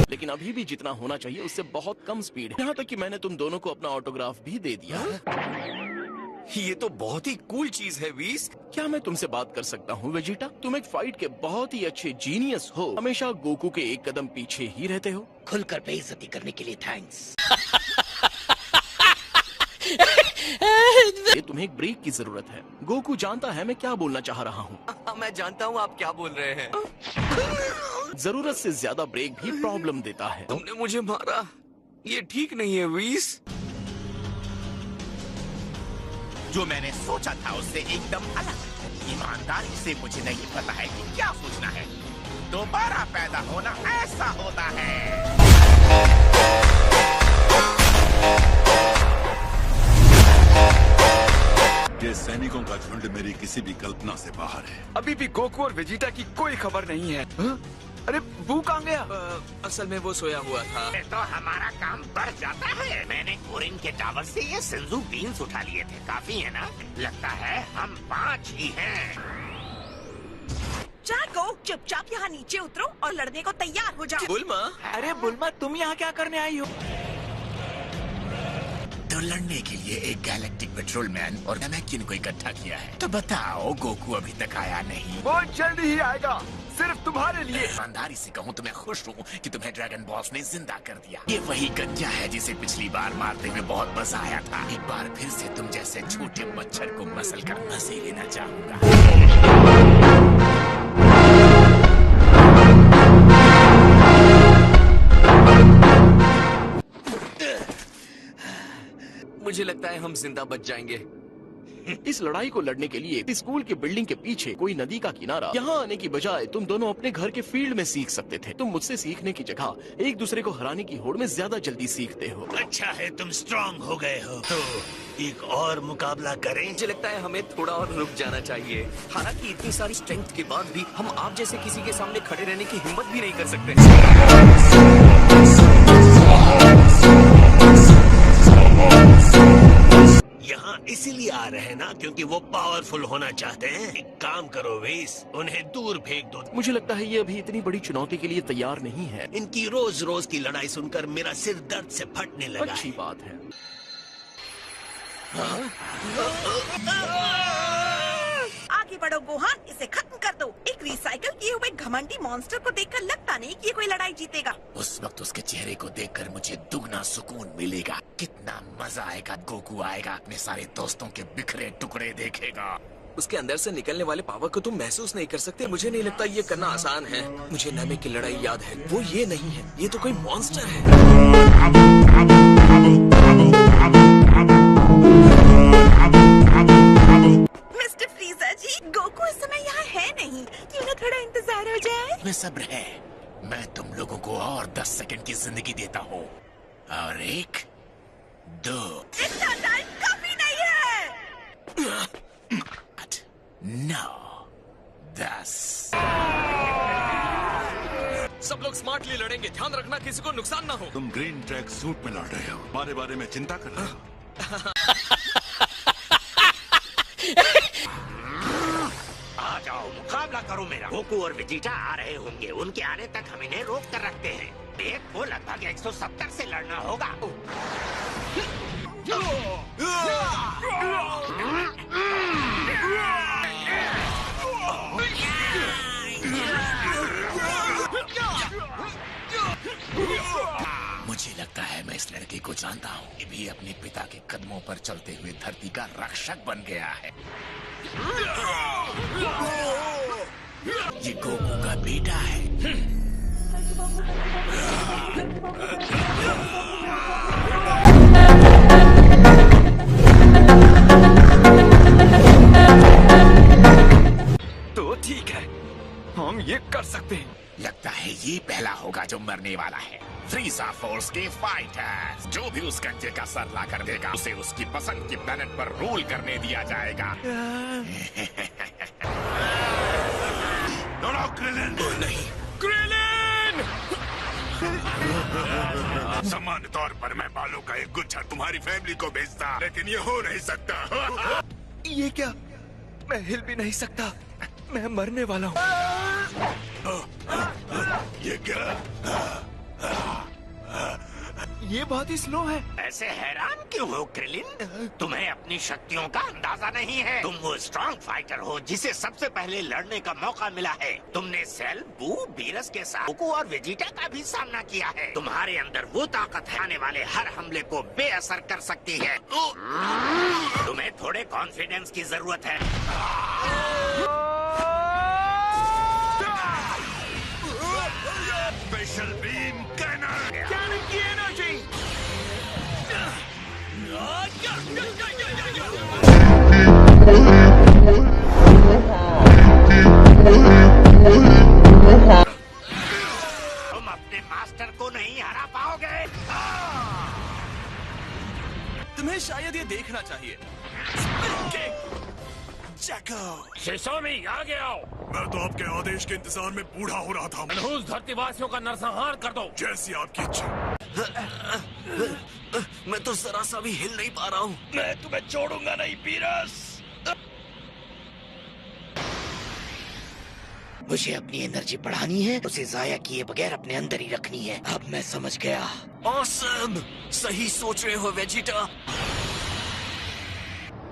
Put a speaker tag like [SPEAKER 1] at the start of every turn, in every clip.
[SPEAKER 1] लेकिन अभी भी जितना होना चाहिए उससे बहुत कम स्पीड है। यहाँ तक कि मैंने तुम दोनों को अपना ऑटोग्राफ भी दे दिया।
[SPEAKER 2] ये तो बहुत ही कूल चीज है वीस।
[SPEAKER 1] क्या मैं तुमसे बात कर सकता हूँ वेजिटा? तुम एक फाइट के बहुत ही अच्छे जीनियस हो, हमेशा गोकू के एक कदम पीछे ही रहते हो।
[SPEAKER 3] खुलकर बेइज्जती करने के लिए थैंक्स।
[SPEAKER 1] ये तुम्हें एक ब्रेक की जरूरत है। गोकू जानता है मैं क्या बोलना चाह रहा हूँ।
[SPEAKER 2] मैं जानता हूँ आप क्या बोल रहे हैं।
[SPEAKER 1] जरूरत से ज्यादा ब्रेक भी प्रॉब्लम देता है।
[SPEAKER 2] तुमने मुझे मारा, ये ठीक नहीं है वीस।
[SPEAKER 3] जो मैंने सोचा था उससे एकदम अलग। ईमानदारी से मुझे नहीं पता है कि क्या सोचना है। दोबारा पैदा होना ऐसा होता है।
[SPEAKER 4] ये सैनिकों का झुंड मेरी किसी भी कल्पना से बाहर है।
[SPEAKER 2] अभी भी गोकू और वेजिटा की कोई खबर नहीं है। अरे बू कहाँ गया? असल में वो सोया हुआ था।
[SPEAKER 3] तो हमारा काम बढ़ जाता है। मैंने कोरिन के टावर से ये सिंजू बीन्स उठा लिए थे। काफी है ना? लगता है हम 5 ही हैं।
[SPEAKER 5] जागो, चुपचाप यहाँ नीचे उतरो और लड़ने को तैयार हो जाओ।
[SPEAKER 2] बुल्मा, अरे बुल्मा तुम यहाँ क्या करने आई हो?
[SPEAKER 3] तो लड़ने के लिए एक गैलेक्टिक पेट्रोलमैन और नमैकिन को इकट्ठा किया है। तो बताओ गोकू अभी तक आया नहीं।
[SPEAKER 2] वो जल्द ही आएगा, सिर्फ तुम्हारे लिए।
[SPEAKER 3] ईमानदारी से कहूँ तो मैं खुश हूँ कि तुम्हें ड्रैगन बॉल्स ने जिंदा कर दिया। ये वही गंजा है जिसे पिछली बार मारते हुए बहुत मजा आया था। एक बार फिर से तुम जैसे छोटे मच्छर को मसल कर मजे लेना चाहूंगा।
[SPEAKER 2] मुझे लगता है हम जिंदा बच जाएंगे।
[SPEAKER 1] इस लड़ाई को लड़ने के लिए स्कूल के बिल्डिंग के पीछे कोई नदी का किनारा, यहाँ आने की बजाय तुम दोनों अपने घर के फील्ड में सीख सकते थे। तुम मुझसे सीखने की जगह एक दूसरे को हराने की होड़ में ज्यादा जल्दी सीखते हो।
[SPEAKER 3] अच्छा है तुम स्ट्रांग हो गए हो, तो एक और मुकाबला करें।
[SPEAKER 2] मुझे लगता है हमें थोड़ा और रुक जाना चाहिए। हालांकि इतनी सारी स्ट्रेंथ के बाद भी हम आप जैसे किसी के सामने खड़े रहने की हिम्मत भी नहीं कर सकते।
[SPEAKER 3] यहाँ इसीलिए आ रहे हैं ना क्योंकि वो पावरफुल होना चाहते हैं। एक काम करो वेस, उन्हें दूर फेंक दो।
[SPEAKER 1] मुझे लगता है ये अभी इतनी बड़ी चुनौती के लिए तैयार नहीं है।
[SPEAKER 3] इनकी रोज रोज की लड़ाई सुनकर मेरा सिर दर्द से फटने लगा
[SPEAKER 1] अच्छी
[SPEAKER 3] है।
[SPEAKER 1] बात है।
[SPEAKER 5] आगे बढ़ो गोहान, इसे खत्म कर दो। एक रिसाइकल किए हुए घमंडी मॉन्स्टर को देखकर लगता नहीं कि ये कोई लड़ाई जीतेगा।
[SPEAKER 3] उस वक्त उसके चेहरे को देखकर मुझे दुगना सुकून मिलेगा। कितना मजा आएगा। गोकू आएगा, अपने सारे दोस्तों के बिखरे टुकड़े देखेगा।
[SPEAKER 2] उसके अंदर से निकलने वाले पावर को तुम महसूस नहीं कर सकते। मुझे नहीं लगता ये करना आसान है। मुझे नामे की लड़ाई याद है, वो ये नहीं है, ये तो कोई मॉन्स्टर है।
[SPEAKER 5] मिस्टर फ्रीजर जी, गोकू इस समय यहाँ है नहीं। क्यों ना थोड़ा इंतजार हो जाए?
[SPEAKER 3] में सब्र है। मैं तुम लोगों को और 10 सेकंड की जिंदगी देता हूँ। और 1, 2,
[SPEAKER 5] इतना टाइम काफी नहीं है।
[SPEAKER 3] 8, 9, 10।
[SPEAKER 2] सब लोग स्मार्टली लड़ेंगे। ध्यान रखना किसी को नुकसान ना हो।
[SPEAKER 4] तुम ग्रीन ट्रैक सूट में लड़ रहे हो, हमारे बारे में चिंता कर रहे हो।
[SPEAKER 3] आ जाओ, मुकाबला करो मेरा। गोकू और वेजिटा आ रहे होंगे। उनके आने तक हम इन्हें रोक कर रखते हैं। एक को लगभग 170 से लड़ना होगा। मुझे लगता है मैं इस लड़के को जानता हूँ। ये भी अपने पिता के कदमों पर चलते हुए धरती का रक्षक बन गया है। ये गोकू का बेटा है।
[SPEAKER 2] तो ठीक है, हम ये कर सकते हैं।
[SPEAKER 3] लगता है ये पहला होगा जो मरने वाला है। फ्रीजा फोर्स के फाइटर्स, जो भी उस गंजे का सर ला कर देगा उसे उसकी पसंद की प्लेनेट पर रूल करने दिया जाएगा।
[SPEAKER 4] दौड़ाओ क्रिलिन।
[SPEAKER 2] क्रिलिन!
[SPEAKER 4] सामान्य तौर पर मैं
[SPEAKER 3] बालों का एक गुच्छा तुम्हारी फैमिली को भेजता, लेकिन ये हो नहीं सकता।
[SPEAKER 2] ये क्या? मैं हिल भी नहीं सकता। मैं मरने वाला हूँ।
[SPEAKER 3] ये क्या?
[SPEAKER 2] ये बहुत ही स्लो है।
[SPEAKER 6] ऐसे हैरान क्यों हो क्रिलिन? तुम्हें अपनी शक्तियों का अंदाजा नहीं है। तुम वो स्ट्रॉन्ग फाइटर हो जिसे सबसे पहले लड़ने का मौका मिला है। तुमने सेल, बू, बीरस के साथ गोकू और वेजिटा का भी सामना किया है। तुम्हारे अंदर वो ताकत है आने वाले हर हमले को बेअसर कर सकती है। तुम्हें थोड़े कॉन्फिडेंस की जरूरत है।
[SPEAKER 3] Special beam cannon.
[SPEAKER 2] कैनन की एनर्जी।
[SPEAKER 6] तुम अपने मास्टर को नहीं हरा पाओगे।
[SPEAKER 2] तुम्हें शायद ये देखना चाहिए। जैको।
[SPEAKER 7] शिशोमी आगे आओ।
[SPEAKER 4] मैं तो आपके आदेश के इंतजार में बूढ़ा हो रहा था।
[SPEAKER 7] मनहूस धरतीवासियों का नरसंहार कर दो।
[SPEAKER 4] जैसी आपकी इच्छा।
[SPEAKER 2] मैं तो जरा सा भी हिल नहीं पा रहा हूँ।
[SPEAKER 3] मैं तुम्हें छोड़ूंगा नहीं बीरस।
[SPEAKER 6] मुझे अपनी एनर्जी बढ़ानी है, उसे जाया किए बगैर अपने अंदर ही रखनी है। अब मैं समझ गया।
[SPEAKER 2] ऑसम। सही सोच रहे हो वेजिटा।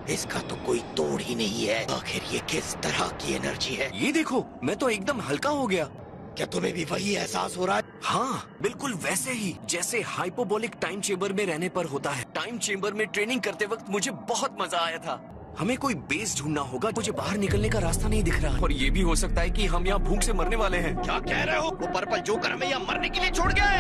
[SPEAKER 6] इसका तो कोई तोड़ ही नहीं है। आखिर ये किस तरह की एनर्जी है?
[SPEAKER 2] ये देखो, मैं तो एकदम हल्का हो गया।
[SPEAKER 6] क्या तुम्हें भी वही एहसास हो रहा है?
[SPEAKER 2] हाँ, बिल्कुल वैसे ही जैसे हाइपोबोलिक टाइम चेम्बर में रहने पर होता है। टाइम चेम्बर में ट्रेनिंग करते वक्त मुझे बहुत मजा आया था। हमें कोई बेस ढूंढना होगा। मुझे बाहर निकलने का रास्ता नहीं दिख रहा, और ये भी हो सकता है कि हम यहाँ भूख से मरने वाले हैं।
[SPEAKER 3] क्या कह रहे हो? वो पर्पल जोकर हमें यहाँ मरने के लिए छोड़ गया है।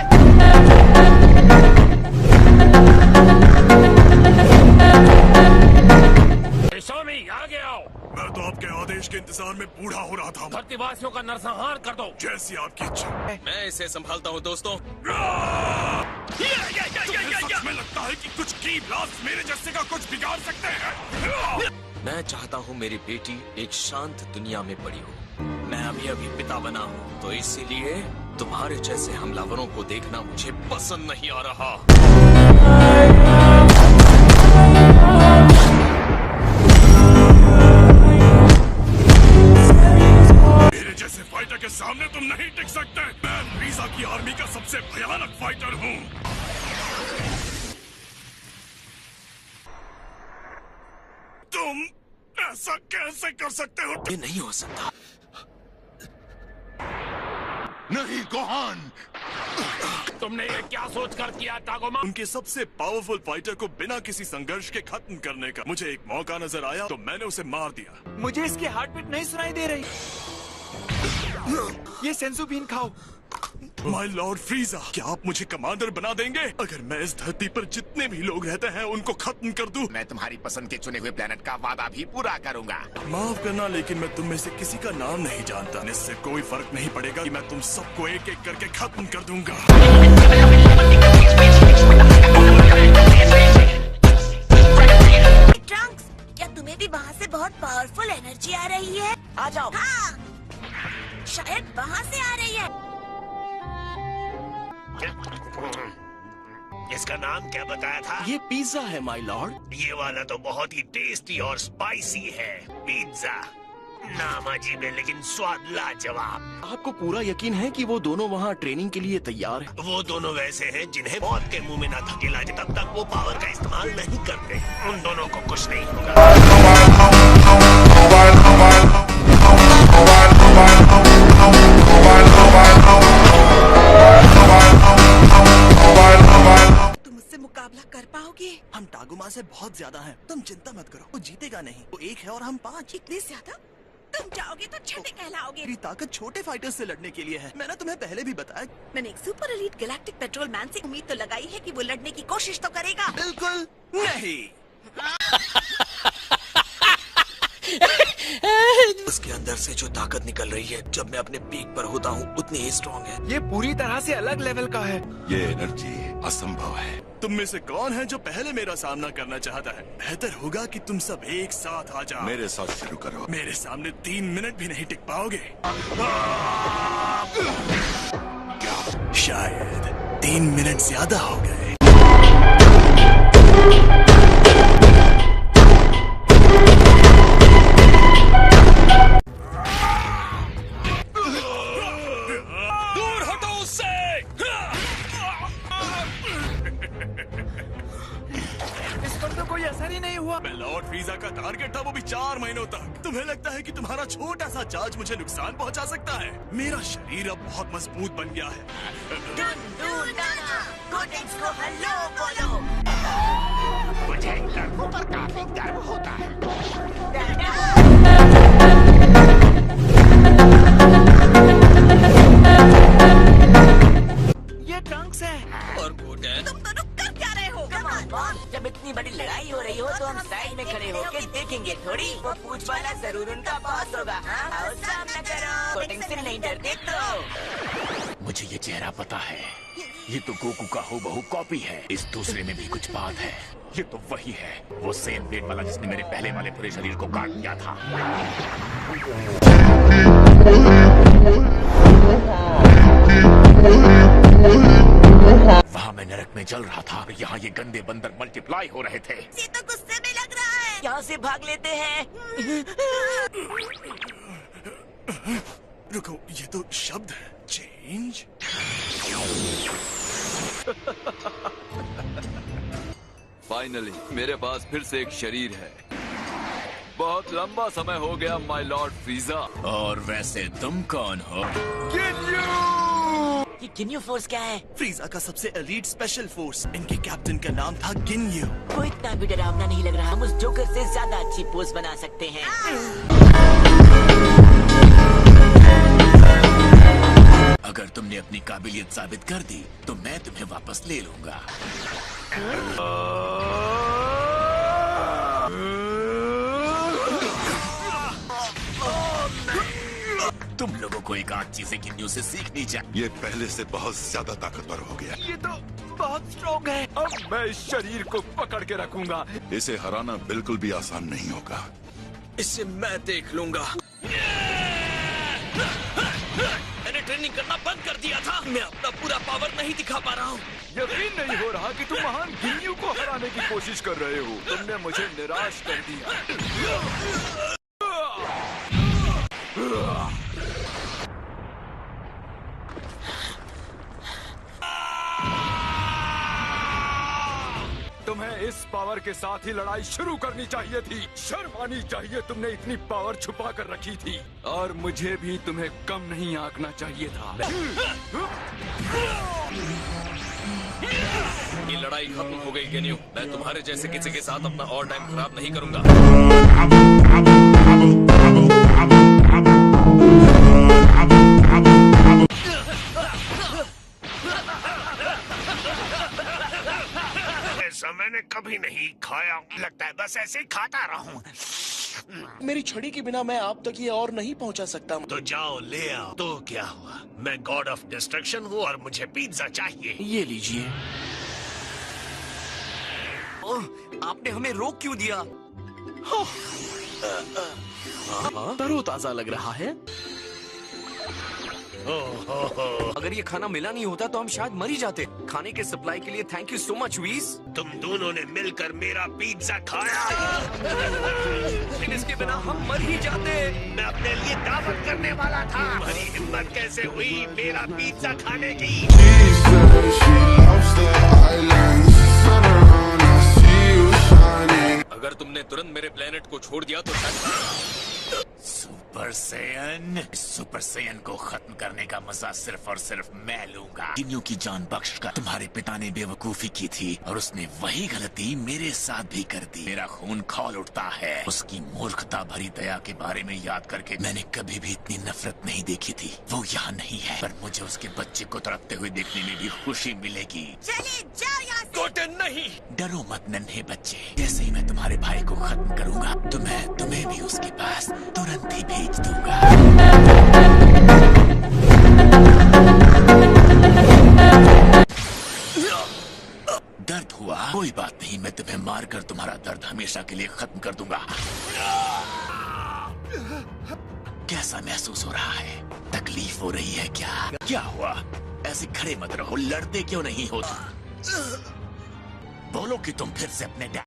[SPEAKER 7] शिशोमी आगे आओ।
[SPEAKER 4] मैं तो आपके आदेश के इंतजार में बूढ़ा हो रहा था।
[SPEAKER 7] धरतीवासियों का नरसंहार कर दो।
[SPEAKER 4] जैसी आपकी इच्छा।
[SPEAKER 2] मैं इसे संभालता हूँ दोस्तों।
[SPEAKER 4] सच में लगता है कि कुछ की ब्लास्ट मेरे जैसे का कुछ बिगाड़ सकते हैं।
[SPEAKER 2] मैं चाहता हूँ मेरी बेटी एक शांत दुनिया में बड़ी हो। मैं अभी पिता बना हूँ, तो इसीलिए तुम्हारे जैसे हमलावरों को देखना मुझे पसंद नहीं आ रहा।
[SPEAKER 4] मेरे जैसे फाइटर के सामने तुम नहीं टिक सकते। मैं वीजा की आर्मी का सबसे भयानक फाइटर हूँ। तुम ऐसा कैसे कर सकते हो?
[SPEAKER 2] ये नहीं हो सकता।
[SPEAKER 3] नहीं गोहान।
[SPEAKER 7] तुमने ये क्या सोचकर किया टागोमा?
[SPEAKER 4] उनके सबसे पावरफुल फाइटर को बिना किसी संघर्ष के खत्म करने का मुझे एक मौका नजर आया, तो मैंने उसे मार दिया।
[SPEAKER 2] मुझे इसकी हार्ट बीट नहीं सुनाई दे रही। ये सेंसू बीन खाओ।
[SPEAKER 4] माय लॉर्ड फ्रीजा, क्या आप मुझे कमांडर बना देंगे? अगर मैं इस धरती पर जितने भी लोग रहते हैं उनको खत्म कर दूं।
[SPEAKER 3] मैं तुम्हारी पसंद के चुने हुए प्लेनेट का वादा भी पूरा करूंगा।
[SPEAKER 4] माफ करना, लेकिन मैं तुम में से किसी का नाम नहीं जानता। इससे कोई फर्क नहीं पड़ेगा कि मैं तुम सबको एक एक करके खत्म कर दूंगा।
[SPEAKER 5] ट्रंक्स, क्या तुम्हें भी वहाँ से बहुत पावरफुल एनर्जी आ रही है?
[SPEAKER 2] आ जाओ।
[SPEAKER 5] हाँ, शायद वहाँ से आ रही है।
[SPEAKER 6] इसका नाम क्या बताया था?
[SPEAKER 1] ये पिज्जा है माय लॉर्ड।
[SPEAKER 6] ये वाला तो बहुत ही टेस्टी और स्पाइसी है। पिज्जा नाम अजीब है लेकिन स्वाद लाजवाब।
[SPEAKER 1] आपको पूरा यकीन है कि वो दोनों वहाँ ट्रेनिंग के लिए तैयार हैं?
[SPEAKER 6] वो दोनों वैसे हैं जिन्हें मौत के मुंह में न धकेला जाए तब तक वो पावर का इस्तेमाल नहीं करते। उन दोनों को कुछ नहीं होगा।
[SPEAKER 5] तुम उससे मुकाबला कर पाओगे?
[SPEAKER 2] हम टागुमा से बहुत ज्यादा हैं। तुम चिंता मत करो, वो जीतेगा नहीं। वो एक है और हम 5।
[SPEAKER 5] इतने ज्यादा? तुम जाओगे तो छठे कहलाओगे।
[SPEAKER 2] मेरी ताकत छोटे फाइटर्स से लड़ने के लिए है। मैंने तुम्हें पहले भी बताया।
[SPEAKER 5] मैंने एक super elite galactic petrol man से उम्मीद तो लगाई है कि वो लड़ने की कोशिश तो करेगा।
[SPEAKER 2] बिल्कुल नहीं। उसके अंदर से जो ताकत निकल रही है जब मैं अपने पीक पर होता हूँ उतनी ही स्ट्रॉन्ग है। ये पूरी तरह से अलग लेवल का है।
[SPEAKER 4] ये एनर्जी असंभव है। तुम में से कौन है जो पहले मेरा सामना करना चाहता है? बेहतर होगा कि तुम सब एक साथ आ जाओ। मेरे साथ शुरू करो। मेरे सामने 3 मिनट भी नहीं टिक पाओगे। शायद 3 मिनट ज्यादा हो गए।
[SPEAKER 1] दूर हटो उससे।
[SPEAKER 4] इस पर तो कोई असर ही नहीं हुआ। मैं लॉर्ड फ्रीजा का टारगेट था, वो भी 4 महीनों तक। तुम्हें लगता है कि तुम्हारा छोटा सा चार्ज मुझे नुकसान पहुंचा सकता है? मेरा शरीर अब बहुत मजबूत बन गया है।
[SPEAKER 6] मुझे इन लड़कों पर काफी गर्व होता है।
[SPEAKER 1] ये ट्रंक्स है और गोटेन।
[SPEAKER 5] तुम दोनों कर क्या रहे हो?
[SPEAKER 8] जब इतनी बड़ी लड़ाई हो रही हो तो हम साइड में खड़े होकर देखेंगे थोड़ी। वो पूछ वाला जरूर उनका बॉस होगा। हाँ, आओ सामना करो। कोटिंग से नहीं डरते तो।
[SPEAKER 3] मुझे ये चेहरा पता है, ये तो गोकू का हूबहू कॉपी है। इस दूसरे में भी कुछ बात है। ये तो वही है, वो सेम ब्लेड वाला जिसने मेरे पहले वाले पूरे शरीर को काट दिया था। वहाँ मैं नरक में जल रहा था, यहाँ ये गंदे बंदर मल्टीप्लाई हो रहे थे।
[SPEAKER 5] ये तो गुस्से में लग रहा है।
[SPEAKER 8] यहाँ से भाग लेते हैं।
[SPEAKER 4] रुको, ये तो शब्द है। चेंज।
[SPEAKER 9] फाइनली मेरे पास फिर से एक शरीर है। बहुत लंबा समय हो गया माय लॉर्ड फ्रीजा।
[SPEAKER 3] और वैसे तुम कौन हो?
[SPEAKER 8] ये गिन्यू फोर्स क्या है?
[SPEAKER 4] फ्रीजा का सबसे एलीट स्पेशल फोर्स। इनके कैप्टन का नाम था गिन्यू।
[SPEAKER 8] वो इतना भी डरावना नहीं लग रहा। हम उस जोकर से ज्यादा अच्छी पोज बना सकते हैं।
[SPEAKER 3] अगर तुमने अपनी काबिलियत साबित कर दी तो मैं तुम्हें वापस ले लूंगा। तुम लोगों को एक आध चीजें गिन्यू से सीखनी चाहिए।
[SPEAKER 10] ये पहले से बहुत ज्यादा ताकतवर हो गया।
[SPEAKER 9] ये तो बहुत स्ट्रॉन्ग है। अब मैं इस शरीर को पकड़ के रखूंगा।
[SPEAKER 10] इसे हराना बिल्कुल भी आसान नहीं होगा।
[SPEAKER 1] इसे मैं देख लूंगा। मैंने ट्रेनिंग करना बंद कर दिया था। मैं अपना पूरा पावर नहीं दिखा पा रहा हूँ।
[SPEAKER 9] यकीन नहीं हो रहा कि तुम महान गिन्यू को हराने की कोशिश कर रहे हो। तुमने मुझे निराश कर दिया। तुम्हें इस पावर के साथ ही लड़ाई शुरू करनी चाहिए थी। शर्म आनी चाहिए, तुमने इतनी पावर छुपा कर रखी थी। और मुझे भी तुम्हें कम नहीं आंकना चाहिए था।
[SPEAKER 1] ये लड़ाई खत्म हो गई गिन्यू। मैं तुम्हारे जैसे किसी के साथ अपना और टाइम खराब नहीं करूंगा।
[SPEAKER 6] ऐसा मैंने कभी नहीं खाया। लगता है बस ऐसे ही खाता रहूं।
[SPEAKER 1] मेरी छड़ी के बिना मैं आप तक ये और नहीं पहुंचा सकता।
[SPEAKER 6] तो जाओ ले आओ। तो क्या हुआ? मैं गॉड ऑफ डिस्ट्रक्शन हूँ और मुझे पिज्जा चाहिए।
[SPEAKER 1] ये लीजिए।
[SPEAKER 2] ओह, आपने हमें रोक क्यों दिया?
[SPEAKER 1] तरोताजा लग रहा है।
[SPEAKER 2] अगर ये खाना मिला नहीं होता तो हम शायद मर ही जाते। खाने के सप्लाई के लिए थैंक यू सो मच वीज।
[SPEAKER 6] तुम दोनों ने मिलकर मेरा पिज्जा खाया।
[SPEAKER 2] लेकिन इसके बिना हम मर ही जाते।
[SPEAKER 6] मैं अपने लिए दावत करने वाला था। तुम्हारी हिम्मत कैसे हुई मेरा पिज्जा खाने की?
[SPEAKER 1] अगर तुमने तुरंत मेरे प्लेनेट को छोड़ दिया तो शायद।
[SPEAKER 3] सुपर सैयन को खत्म करने का मजा सिर्फ और सिर्फ मैं लूंगा। गिन्यू की जान बख्श कर तुम्हारे पिता ने बेवकूफी की थी और उसने वही गलती मेरे साथ भी कर दी। मेरा खून खौल उठता है। उसकी मूर्खता भरी दया के बारे में याद करके मैंने कभी भी इतनी नफरत नहीं देखी थी। वो यहाँ नहीं है, पर मुझे उसके बच्चे को तड़पते हुए देखने में भी खुशी मिलेगी।
[SPEAKER 5] चले जाओ यहाँ से।
[SPEAKER 1] गोटेन नहीं।
[SPEAKER 3] डरो मत नन्हे बच्चे, जैसे ही मैं तुम्हारे भाई को खत्म करूंगा तो मैं तुम्हें भी उसके पास तुरंत ही भेज दूंगा। दर्द हुआ? कोई बात नहीं, मैं तुम्हें मारकर तुम्हारा दर्द हमेशा के लिए खत्म कर दूंगा। कैसा महसूस हो रहा है? तकलीफ हो रही है क्या? क्या हुआ? ऐसे खड़े मत रहो, लड़ते क्यों नहीं हो? बोलो कि तुम फिर से अपने